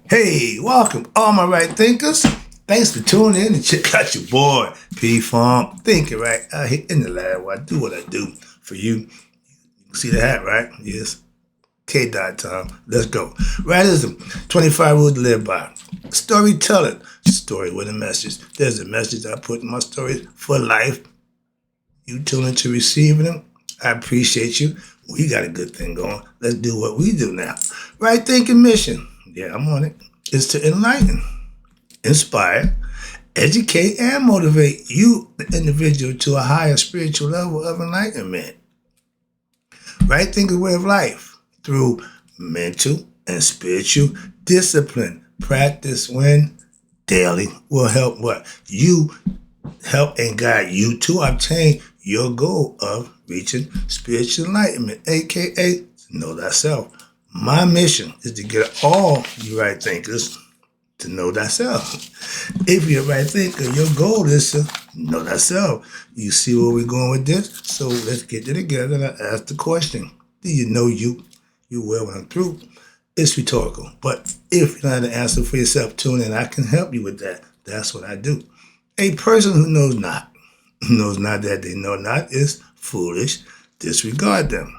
Hey, welcome, all my right thinkers. Thanks for tuning in and check out your boy, P Funk. Thinking right out here in the lab where I do what I do for you. You see the hat, right? Yes. K. Dot time. Let's go. Radism, 25 rules to live by. Storytelling, story with a message. There's a message I put in my stories for life. You tune into receiving them. I appreciate you. We got a good thing going. Let's do what we do now. Right thinking mission. Yeah, I'm on it. Is to enlighten, inspire, educate, and motivate you, the individual, to a higher spiritual level of enlightenment. Right thinking way of life through mental and spiritual discipline. Practice when daily will help what? You help and guide you to obtain your goal of reaching spiritual enlightenment, aka know thyself. My mission is to get all you right thinkers to know thyself. If you're a right thinker, your goal is to know thyself. You see where we're going with this? So let's get it together and I ask the question. Do you know you? You will when I'm through. It's rhetorical. But if you know how to answer for yourself, tune in. I can help you with that. That's what I do. A person who knows not that they know not, is foolish. Disregard them.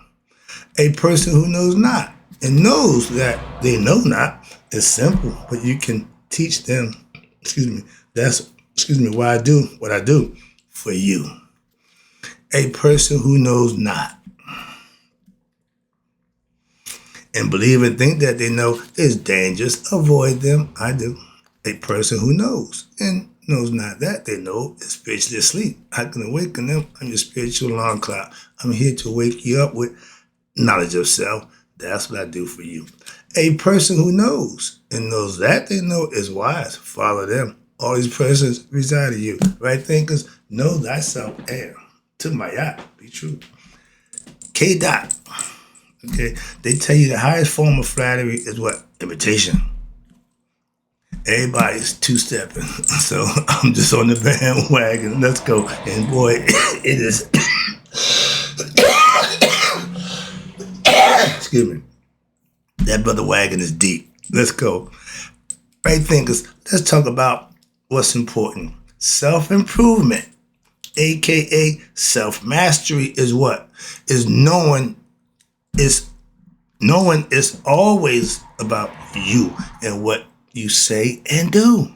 A person who knows not and knows that they know not is simple, but you can teach them, why I do what I do for you. A person who knows not and believe and think that they know is dangerous. Avoid them. I do. A person who knows and knows not that they know is spiritually asleep. I can awaken them. I'm your spiritual alarm clock. I'm here to wake you up with knowledge of self. That's what I do for you. A person who knows and knows that they know is wise. Follow them. All these persons reside in you. Right thinkers, know thyself and to my yacht, be true. K. Dot. Okay, they tell you the highest form of flattery is what? Imitation. Everybody's two-stepping, so I'm just on the bandwagon. Let's go. And boy, it is. Excuse me. That brother wagon is deep. Let's go. Right thinkers, let's talk about what's important. Self-improvement, aka self-mastery, is what? Is knowing is always about you and what you say and do.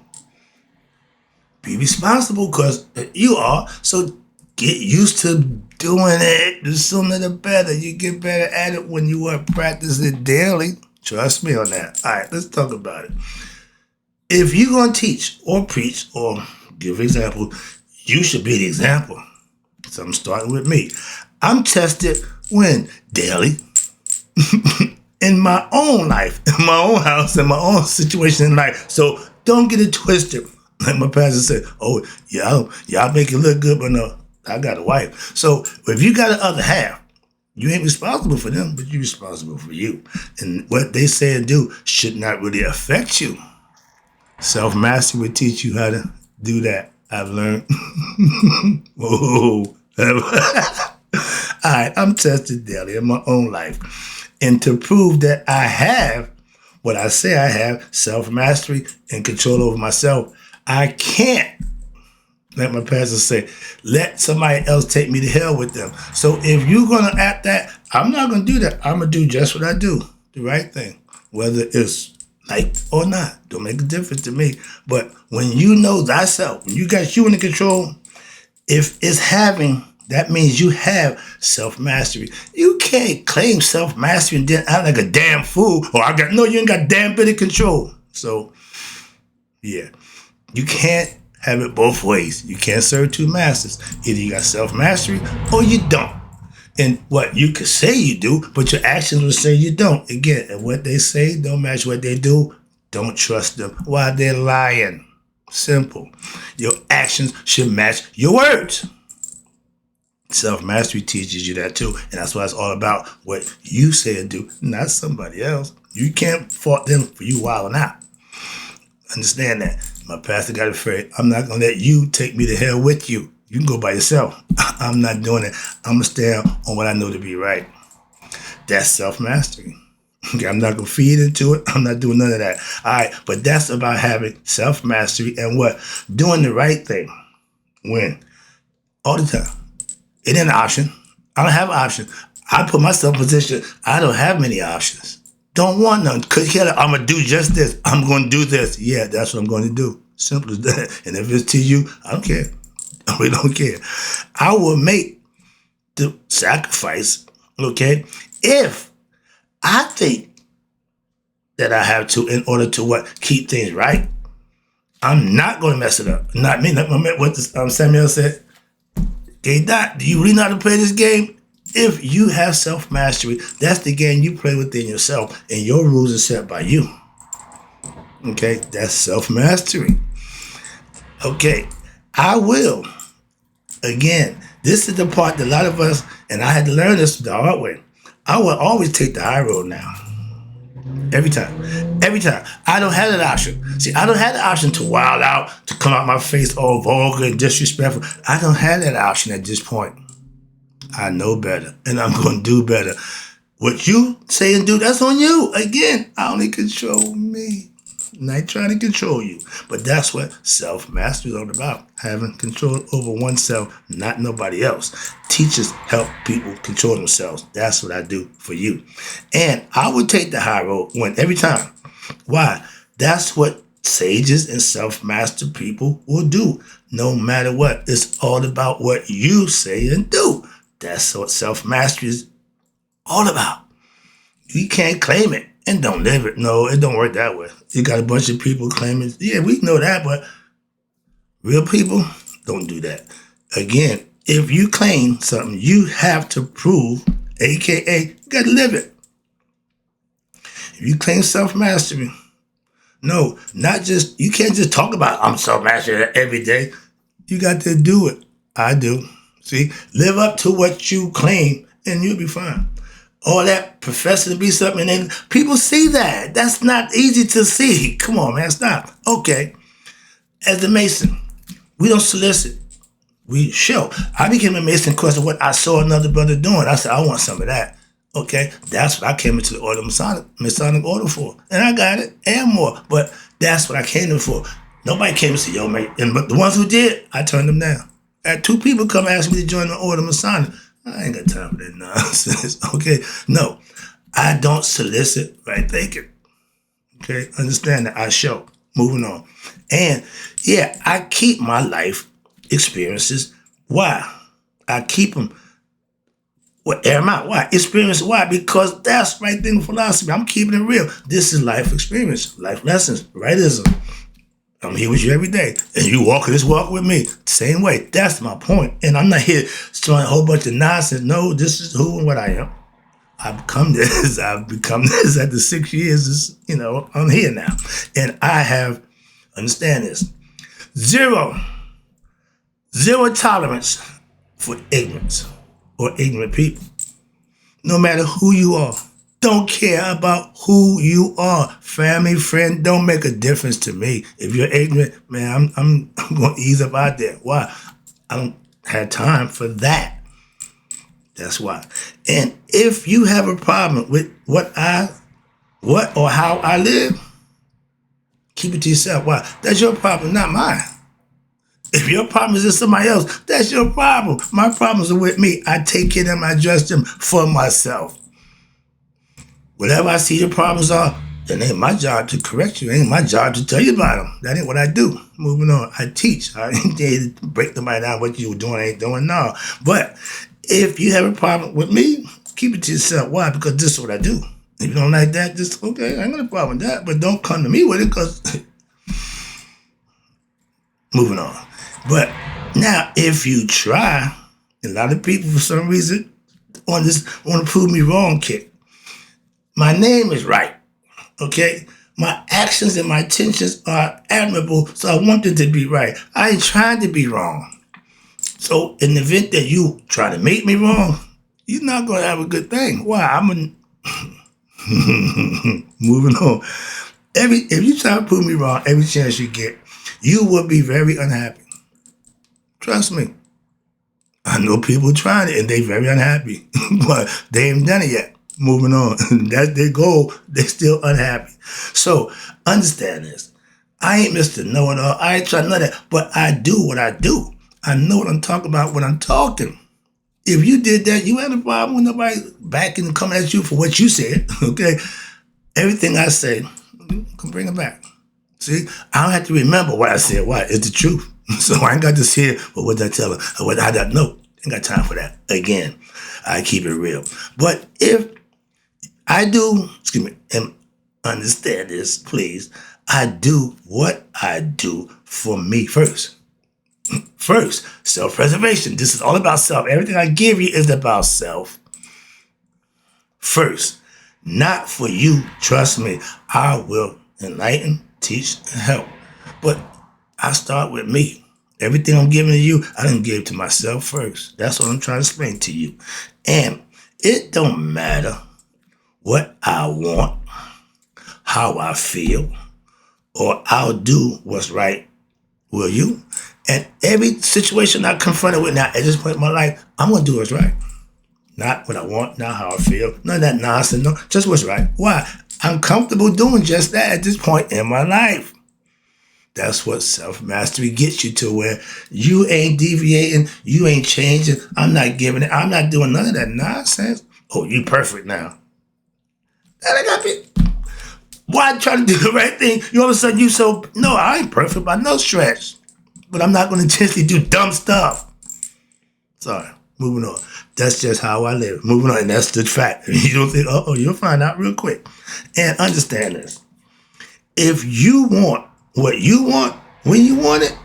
Be responsible because you are. So get used to doing it. The sooner the better. You get better at it when you practice it daily. Trust me on that. All right, let's talk about it. If you're going to teach or preach or give an example, you should be the example. So I'm starting with me. I'm tested when? Daily. In my own life, in my own house, in my own situation in life. So don't get it twisted. Like my pastor said, oh, y'all make it look good, but no, I got a wife. So if you got the other half, you ain't responsible for them, but you're responsible for you. And what they say and do should not really affect you. Self-mastery will teach you how to do that. I've learned. Whoa. All right, I'm tested daily in my own life. And to prove that I have what I say I have, self-mastery and control over myself, I can't, like my pastor say, let somebody else take me to hell with them. So if you're going to act that, I'm not going to do that. I'm going to do just what I do, the right thing, whether it's like or not. Don't make a difference to me. But when you know thyself, when you got you in the control, if it's having, that means you have self-mastery. You can't claim self-mastery and then act like a damn fool. You ain't got damn bit of control. So, yeah. You can't have it both ways. You can't serve two masters. Either you got self-mastery or you don't. And what you could say you do, but your actions will say you don't. Again, and what they say don't match what they do. Don't trust them. Why? They're lying. Simple. Your actions should match your words. Self-mastery teaches you that too. And that's why it's all about what you say and do, not somebody else. You can't fault them for you wilding out. Understand that. My pastor got afraid. I'm not going to let you take me to hell with you. You can go by yourself. I'm not doing it. I'm going to stand on what I know to be right. That's self-mastery. Okay, I'm not gonna feed into it. I'm not doing none of that. All right, but that's about having self-mastery and what? Doing the right thing. When? All the time. It ain't an option. I don't have an option. I put myself in a position, I don't have many options. Don't want none. Because I'm going to do just this. I'm going to do this. Yeah, that's what I'm going to do. Simple as that. And if it's to you, I don't care. I really don't care. I will make the sacrifice, okay, if I think that I have to in order to what? Keep things right. I'm not going to mess it up. Not me. Not what Samuel said. Okay, Doc, do you really know how to play this game? If you have self-mastery, that's the game you play within yourself, and your rules are set by you. Okay, that's self-mastery. Okay, I will. Again, this is the part that a lot of us, and I had to learn this the hard way. I will always take the high road now. Every time. Every time. I don't have that option. See, I don't have the option to wild out, to come out my face all vulgar and disrespectful. I don't have that option at this point. I know better, and I'm going to do better. What you say and do, that's on you. Again, I only control me. I'm not trying to control you. But that's what self-mastery is all about. Having control over oneself, not nobody else. Teachers help people control themselves. That's what I do for you. And I would take the high road every time. Why? That's what sages and self-mastered people will do. No matter what. It's all about what you say and do. That's what self-mastery is all about. You can't claim it and don't live it. No, it don't work that way. You got a bunch of people claiming, yeah, we know that, but real people don't do that. Again, if you claim something, you have to prove, AKA, you got to live it. If you claim self-mastery, no, not just, you can't just talk about I'm self-mastery every day. You got to do it. I do. See, live up to what you claim and you'll be fine. All that professing to be something, and people see that. That's not easy to see. Come on, man, stop. Okay, as a Mason, we don't solicit. We show. I became a Mason because of what I saw another brother doing. I said, I want some of that. Okay, that's what I came into the order Masonic order for. And I got it and more. But that's what I came in for. Nobody came and said, yo, mate. But the ones who did, I turned them down. I had 2 people come ask me to join the order Masonic. I ain't got time for that nonsense. Okay, no. I don't solicit right thinking. Okay, understand that. I show. Moving on. And yeah, I keep my life experiences. Why? I keep them. What air them out? Why? Experience. Why? Because that's right thing philosophy. I'm keeping it real. This is life experience, life lessons, rightism. I'm here with you every day. And you walk this walk with me. Same way. That's my point. And I'm not here throwing a whole bunch of nonsense. No, this is who and what I am. I've become this. I've become this after 6 years. I'm here now. And I have, understand this, zero tolerance for ignorance or ignorant people. No matter who you are. Don't care about who you are. Family, friend, don't make a difference to me. If you're ignorant, man, I'm going to ease up out there. Why? I don't have time for that. That's why. And if you have a problem with what or how I live, keep it to yourself. Why? That's your problem, not mine. If your problem is with somebody else, that's your problem. My problems are with me. I take care of them, I address them for myself. Whatever I see your problems are, it ain't my job to correct you. It ain't my job to tell you about them. That ain't what I do. Moving on. I teach. I ain't break somebody down what you were doing, ain't doing, no. But if you have a problem with me, keep it to yourself. Why? Because this is what I do. If you don't like that, just, okay, I ain't got a problem with that. But don't come to me with it because... Moving on. But now, if you try, a lot of people, for some reason, want to prove me wrong, kick. My name is right, okay? My actions and my intentions are admirable, so I want it to be right. I ain't trying to be wrong. So in the event that you try to make me wrong, you're not going to have a good thing. Why? Moving on. If you try to prove me wrong, every chance you get, you will be very unhappy. Trust me. I know people trying it and they very unhappy, but they ain't done it yet. Moving on. That's their goal. They're still unhappy. So understand this. I ain't Mr. Know-it-all. I ain't trying none of that. But I do what I do. I know what I'm talking about when I'm talking. If you did that, you had a problem with nobody backing and coming at you for what you said. Okay? Everything I say, you can bring it back. See? I don't have to remember what I said. Why? It's the truth. So I ain't got to say, well, what did I tell her? Or what I don't know. Ain't got time for that. Again, I keep it real. But if I do, and understand this, please, I do what I do for me first. First, self-preservation. This is all about self. Everything I give you is about self. First, not for you. Trust me, I will enlighten, teach, and help. But I start with me. Everything I'm giving to you, I didn't give to myself first. That's what I'm trying to explain to you. And it don't matter what I want, how I feel, or I'll do what's right. Will you? And every situation I confronted with now at this point in my life, I'm going to do what's right. Not what I want, not how I feel, none of that nonsense, no, just what's right. Why? I'm comfortable doing just that at this point in my life. That's what self-mastery gets you to, where you ain't deviating, you ain't changing, I'm not giving it, I'm not doing none of that nonsense. Oh, you perfect now. That ain't got me. Why try to do the right thing? You all of a sudden no, I ain't perfect by no stretch. But I'm not going to intentionally do dumb stuff. Sorry, moving on. That's just how I live. Moving on, and that's the fact. You don't think, you'll find out real quick. And understand this. If you want what you want when you want it,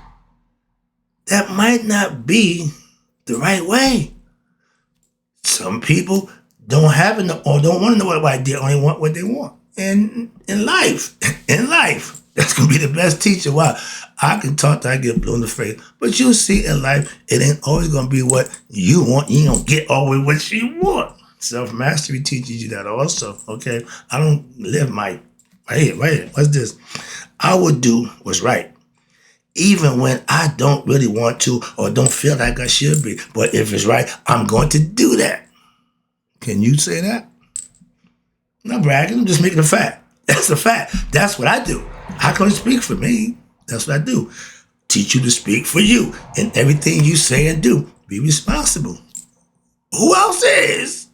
that might not be the right way. Some people don't have it or don't want to know what they only want what they want. And in life, that's going to be the best teacher. Why? I can talk till I get blue in the face. But you'll see in life, it ain't always going to be what you want. You don't get always what you want. Self-mastery teaches you that also, okay? I don't live my, right here. What's this? I would do what's right, even when I don't really want to or don't feel like I should be. But if it's right, I'm going to do that. Can you say that? I'm not bragging. I'm just making a fact. That's a fact. That's what I do. I can only speak for me. That's what I do. Teach you to speak for you. And everything you say and do, be responsible. Who else is?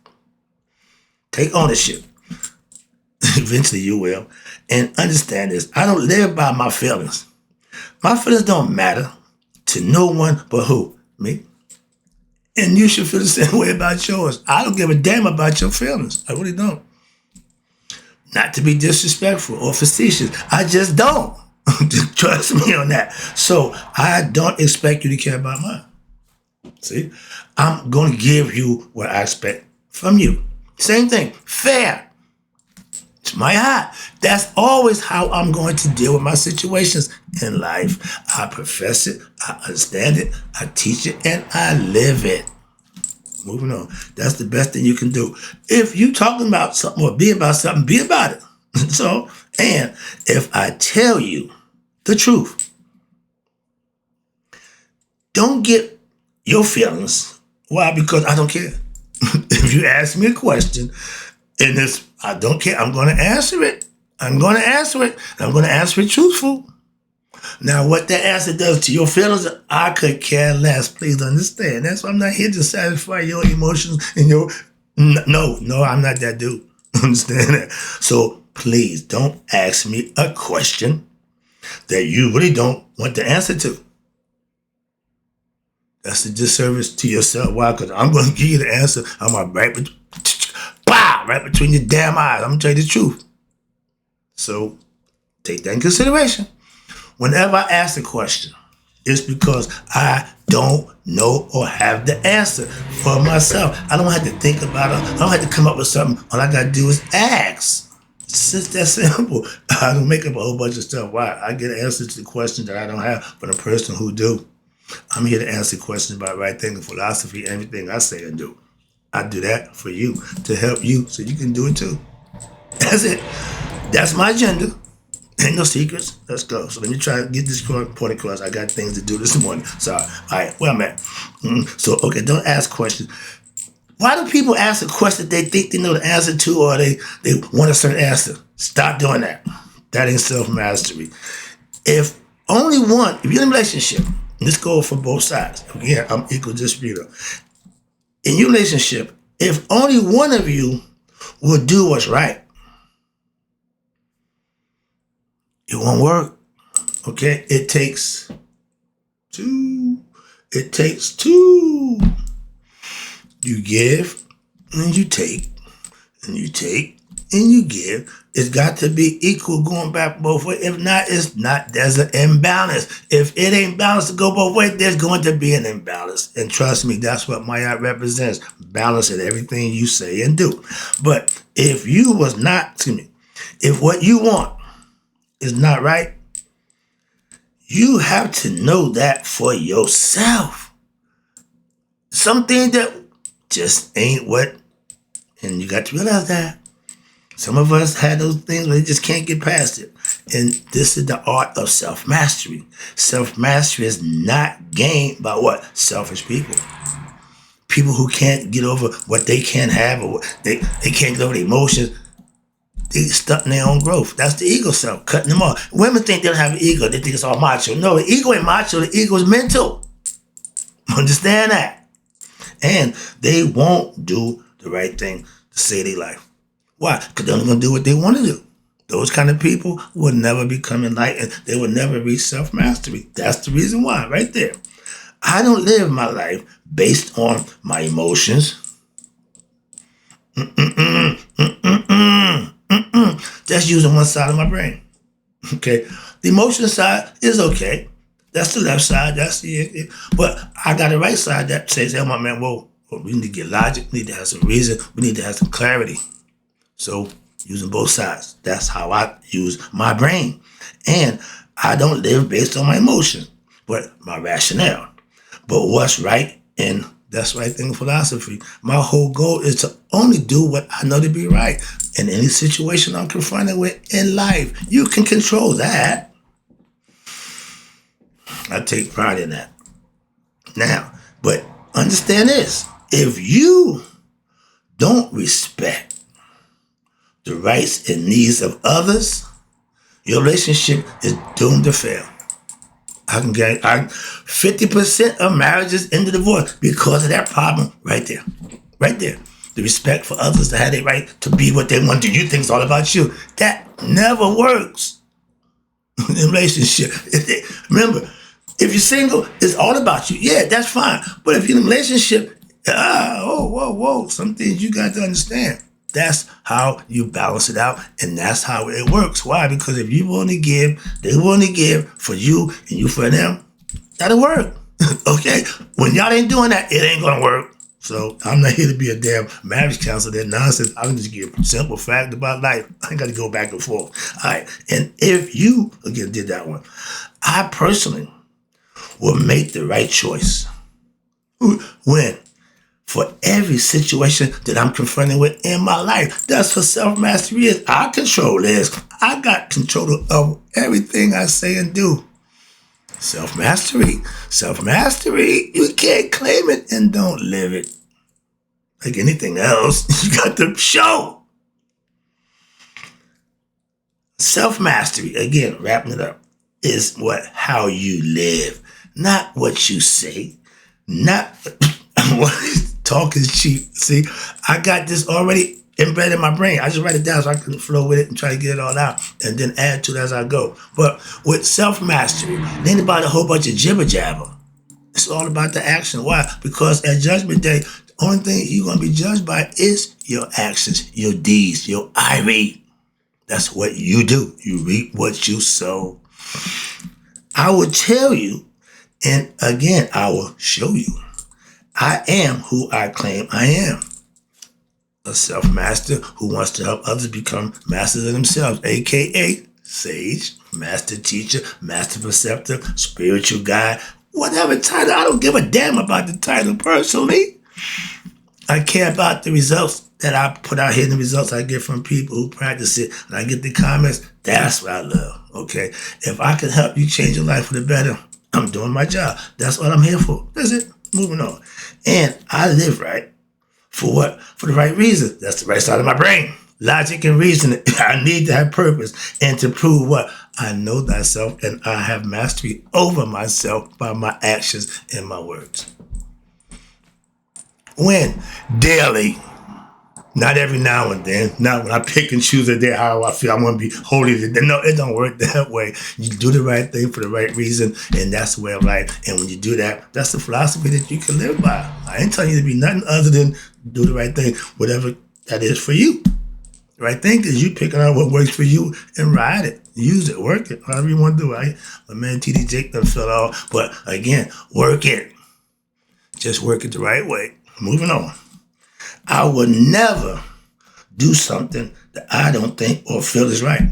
Take ownership. Eventually you will. And understand this. I don't live by my feelings. My feelings don't matter to no one but who? Me. And you should feel the same way about yours. I don't give a damn about your feelings. I really don't. Not to be disrespectful or facetious. I just don't. Trust me on that. So I don't expect you to care about mine. See? I'm going to give you what I expect from you. Same thing. Fair. It's my heart. That's always how I'm going to deal with my situations in life. I profess it. I understand it. I teach it. And I live it. Moving on. That's the best thing you can do. If you talking about something or be about something, be about it. So, and if I tell you the truth, don't get your feelings. Why? Because I don't care. If you ask me a question and I don't care, I'm going to answer it. I'm going to answer it. And I'm going to answer it truthful. Now, what that answer does to your feelings, I could care less. Please understand. That's why I'm not here to satisfy your emotions and your... No, I'm not that dude. Understand that? So please don't ask me a question that you really don't want the answer to. That's a disservice to yourself. Why? Because I'm going to give you the answer. I'm going to right between your damn eyes. I'm going to tell you the truth. So take that in consideration. Whenever I ask a question, it's because I don't know or have the answer for myself. I don't have to think about it. I don't have to come up with something. All I got to do is ask. It's just that simple. I don't make up a whole bunch of stuff. Why? I get answers to the questions that I don't have from the person who do. I'm here to answer questions about right thinking, philosophy, everything I say and do. I do that for you, to help you so you can do it too. That's it. That's my agenda. Ain't no secrets. Let's go. So let me try to get this point across. I got things to do this morning. Sorry. All right, where I'm at. So, okay, don't ask questions. Why do people ask a question they think they know the answer to, or they want a certain answer? Stop doing that. That ain't self-mastery. If if you're in a relationship, this goes for both sides. Again, I'm equal distributor. In your relationship, if only one of you will do what's right, it won't work. Okay? It takes two. It takes two. You give and you take, and you take and you give. It's got to be equal going back both ways. If not, it's not. There's an imbalance. If it ain't balanced to go both ways, there's going to be an imbalance. And trust me, that's what WRIGHT represents. Balance in everything you say and do. But if if what you want is not right, you have to know that for yourself. Something that just ain't what, and you got to realize that. Some of us had those things where they just can't get past it. And this is the art of self-mastery. Self-mastery is not gained by what? Selfish people. People who can't get over what they can't have, or they can't get over their emotions. They stuck in their own growth. That's the ego self, cutting them off. Women think they don't have an ego. They think it's all macho. No, the ego ain't macho. The ego is mental. Understand that. And they won't do the right thing to save their life. Why? Because they're only going to do what they want to do. Those kind of people will never become enlightened. They will never reach self-mastery. That's the reason why, right there. I don't live my life based on my emotions. That's using one side of my brain. Okay? The emotional side is okay. That's the left side. That's the but I got the right side that says, "Hey, my man, whoa, we need to get logic. We need to have some reason. We need to have some clarity." So using both sides. That's how I use my brain. And I don't live based on my emotions, but my rationale. But what's right, and that's right thing in philosophy. My whole goal is to only do what I know to be right. In any situation I'm confronted with in life, you can control that. I take pride in that. Now, but understand this. If you don't respect the rights and needs of others, your relationship is doomed to fail. I can get 50% of marriages end in divorce because of that problem right there. Right there. The respect for others to have their right to be what they want to do. You think it's all about you. That never works in a relationship. Remember, if you're single, it's all about you. Yeah, that's fine. But if you're in a relationship, whoa. Some things you got to understand. That's how you balance it out, and that's how it works. Why? Because if you want to give, they want to give for you and you for them, that'll work. Okay? When y'all ain't doing that, it ain't going to work. So I'm not here to be a damn marriage counselor. That nonsense. I can just give a simple fact about life. I ain't got to go back and forth. All right. And if you, again, did that one, I personally will make the right choice. When? For every situation that I'm confronted with in my life. That's what self-mastery is. I control this. I got control of everything I say and do. Self-mastery. Self-mastery. You can't claim it and don't live it. Like anything else, you got to show. Self-mastery, again, wrapping it up, is how you live. Not what you say. Not talk is cheap. See, I got this already embedded in my brain. I just write it down so I can flow with it and try to get it all out and then add to it as I go. But with self-mastery, it ain't about a whole bunch of jibber-jabber. It's all about the action. Why? Because at Judgment Day, the only thing you're going to be judged by is your actions, your deeds, your I reap. That's what you do. You reap what you sow. I will tell you, and again, I will show you. I am who I claim I am. A self-master who wants to help others become masters of themselves, a.k.a. sage, master teacher, master preceptor, spiritual guide, whatever title. I don't give a damn about the title personally. I care about the results that I put out here and the results I get from people who practice it. And I get the comments. That's what I love, okay? If I can help you change your life for the better, I'm doing my job. That's what I'm here for. That's it. Moving on. And I live right For what? For the right reason. That's the right side of my brain. Logic and reasoning. I need to have purpose. And to prove what? I know thyself and I have mastery over myself by my actions and my words. When? Daily. Not every now and then. Not when I pick and choose a day how I feel I want to be holy today. No, it don't work that way. You do the right thing for the right reason, and that's the way of life. And when you do that, that's the philosophy that you can live by. I ain't telling you to be nothing other than do the right thing, whatever that is for you. The right thing is you picking out what works for you and ride it. Use it, work it, however you want to do it. Right? My man TD Jake done fell off, but again, work it. Just work it the right way. Moving on. I will never do something that I don't think or feel is right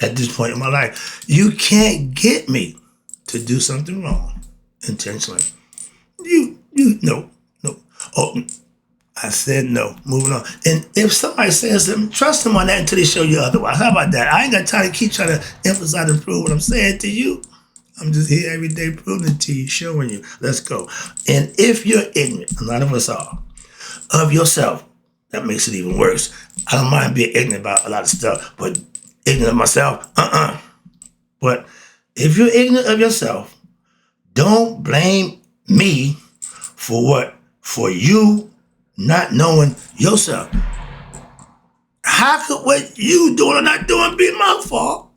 at this point in my life. You can't get me to do something wrong intentionally. No. Oh, I said no. Moving on. And if somebody says something, trust them on that until they show you otherwise. How about that? I ain't got time to keep trying to emphasize and prove what I'm saying to you. I'm just here every day proving it to you, showing you. Let's go. And if you're ignorant, a lot of us are, of yourself, that makes it even worse. I don't mind being ignorant about a lot of stuff, but ignorant of myself, But if you're ignorant of yourself, don't blame me for what? For you not knowing yourself. How could what you doing or not doing be my fault?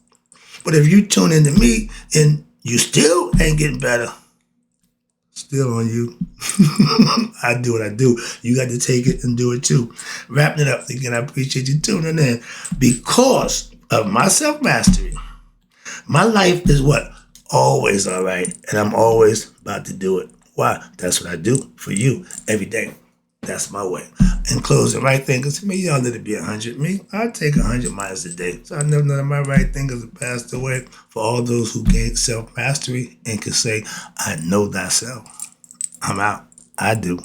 But if you tune into me and you still ain't getting better, still on you. I do what I do. You got to take it and do it too. Wrapping it up again, I appreciate you tuning in. Because of my self-mastery, my life is what? Always all right. And I'm always about to do it. Why? That's what I do for you every day. That's my way. In closing, right thinkers, me, y'all let it be 100. Me, I'll take 100 miles a day. So I know none of my right thinkers have passed away. For all those who gained self-mastery and can say, I know thyself. I'm out. I do.